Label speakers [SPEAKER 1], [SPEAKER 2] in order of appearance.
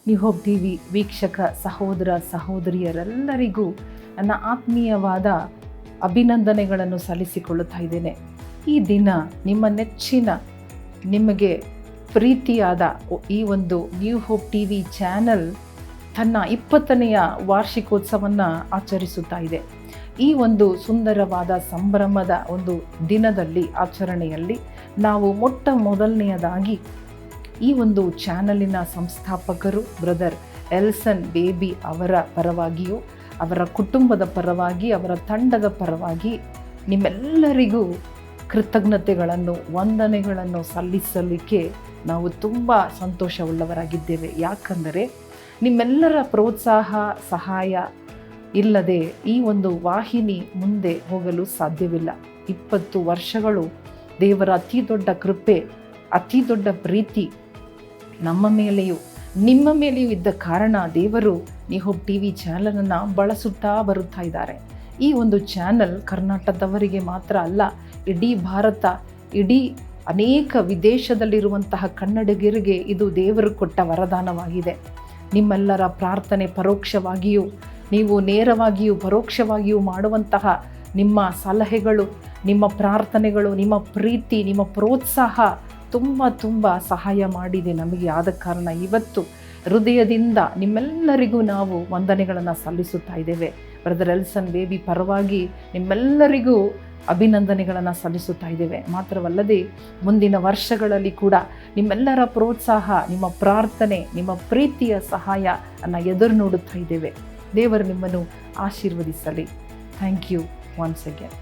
[SPEAKER 1] New hope TV ವೀಕ್ಷಕ ಸಹೋದರ ಸಹೋದರಿಯರೆಲ್ಲರಿಗೂ ನನ್ನ ಆತ್ಮೀಯವಾದ ಅಭಿನಂದನೆಗಳನ್ನು ಸಲ್ಲಿಸಿಕೊಳ್ಳುತ್ತಾ ಇದ್ದೇನೆ. ಈ ದಿನ ನಿಮ್ಮ ನೆಚ್ಚಿನ, ನಿಮಗೆ ಪ್ರೀತಿಯಾದ ಈ ಒಂದು ನ್ಯೂ ಹೋಪ್ ಟಿವಿ ಚಾನಲ್ ತನ್ನ 20ನೆಯ ವಾರ್ಷಿಕೋತ್ಸವವನ್ನು ಆಚರಿಸುತ್ತಾ ಇದೆ. ಈ ಒಂದು ಸುಂದರವಾದ ಸಂಭ್ರಮದ ಒಂದು ದಿನದಲ್ಲಿ, ಆಚರಣೆಯಲ್ಲಿ ನಾವು ಮೊಟ್ಟ ಮೊದಲನೆಯದಾಗಿ ಈ ಒಂದು ಚಾನಲಿನ ಸಂಸ್ಥಾಪಕರು ಬ್ರದರ್ ಎಲ್ಸನ್ ಬೇಬಿ ಅವರ ಪರವಾಗಿಯೂ, ಅವರ ಕುಟುಂಬದ ಪರವಾಗಿ, ಅವರ ತಂಡದ ಪರವಾಗಿ ನಿಮ್ಮೆಲ್ಲರಿಗೂ ಕೃತಜ್ಞತೆಗಳನ್ನು, ವಂದನೆಗಳನ್ನು ಸಲ್ಲಿಸಲಿಕ್ಕೆ ನಾವು ತುಂಬ ಸಂತೋಷವುಳ್ಳವರಾಗಿದ್ದೇವೆ. ಯಾಕಂದರೆ ನಿಮ್ಮೆಲ್ಲರ ಪ್ರೋತ್ಸಾಹ, ಸಹಾಯ ಇಲ್ಲದೆ ಈ ಒಂದು ವಾಹಿನಿ ಮುಂದೆ ಹೋಗಲು ಸಾಧ್ಯವಿಲ್ಲ. 20 ವರ್ಷಗಳು ದೇವರ ಅತಿ ದೊಡ್ಡ ಕೃಪೆ, ಅತಿ ದೊಡ್ಡ ಪ್ರೀತಿ ನಮ್ಮ ಮೇಲೆಯೂ ನಿಮ್ಮ ಮೇಲೆಯೂ ಇದ್ದ ಕಾರಣ ದೇವರು ನ್ಯೂ ಹೋಪ್ ಟಿವಿ ಚಾನಲನ್ನು ಬಳಸುತ್ತಾ ಬರುತ್ತಾ ಇದ್ದಾರೆ. ಈ ಒಂದು ಚಾನಲ್ ಕರ್ನಾಟಕದವರಿಗೆ ಮಾತ್ರ ಅಲ್ಲ, ಇಡೀ ಭಾರತ, ಇಡೀ ಅನೇಕ ವಿದೇಶದಲ್ಲಿರುವಂತಹ ಕನ್ನಡಿಗರಿಗೆ ಇದು ದೇವರು ಕೊಟ್ಟ ವರದಾನವಾಗಿದೆ. ನಿಮ್ಮೆಲ್ಲರ ಪ್ರಾರ್ಥನೆ, ಪರೋಕ್ಷವಾಗಿಯೂ ನೀವು ನೇರವಾಗಿಯೂ ಪರೋಕ್ಷವಾಗಿಯೂ ಮಾಡುವಂತಹ ನಿಮ್ಮ ಸಲಹೆಗಳು, ನಿಮ್ಮ ಪ್ರಾರ್ಥನೆಗಳು, ನಿಮ್ಮ ಪ್ರೀತಿ, ನಿಮ್ಮ ಪ್ರೋತ್ಸಾಹ ತುಂಬ ಸಹಾಯ ಮಾಡಿದೆ ನಮಗೆ. ಆದ ಕಾರಣ ಇವತ್ತು ಹೃದಯದಿಂದ ನಿಮ್ಮೆಲ್ಲರಿಗೂ ನಾವು ವಂದನೆಗಳನ್ನು ಸಲ್ಲಿಸುತ್ತಾ ಇದ್ದೇವೆ. ಬ್ರದರ್ ಎಲ್ಸನ್ ಬೇಬಿ ಪರವಾಗಿ ನಿಮ್ಮೆಲ್ಲರಿಗೂ ಅಭಿನಂದನೆಗಳನ್ನು ಸಲ್ಲಿಸುತ್ತಾ ಇದ್ದೇವೆ. ಮಾತ್ರವಲ್ಲದೆ ಮುಂದಿನ ವರ್ಷಗಳಲ್ಲಿ ಕೂಡ ನಿಮ್ಮೆಲ್ಲರ ಪ್ರೋತ್ಸಾಹ, ನಿಮ್ಮ ಪ್ರಾರ್ಥನೆ, ನಿಮ್ಮ ಪ್ರೀತಿಯ ಸಹಾಯ ಅನ್ನು ಎದುರು ನೋಡುತ್ತಾ ಇದ್ದೇವೆ. ದೇವರು ನಿಮ್ಮನ್ನು ಆಶೀರ್ವದಿಸಲಿ. Thank you once again.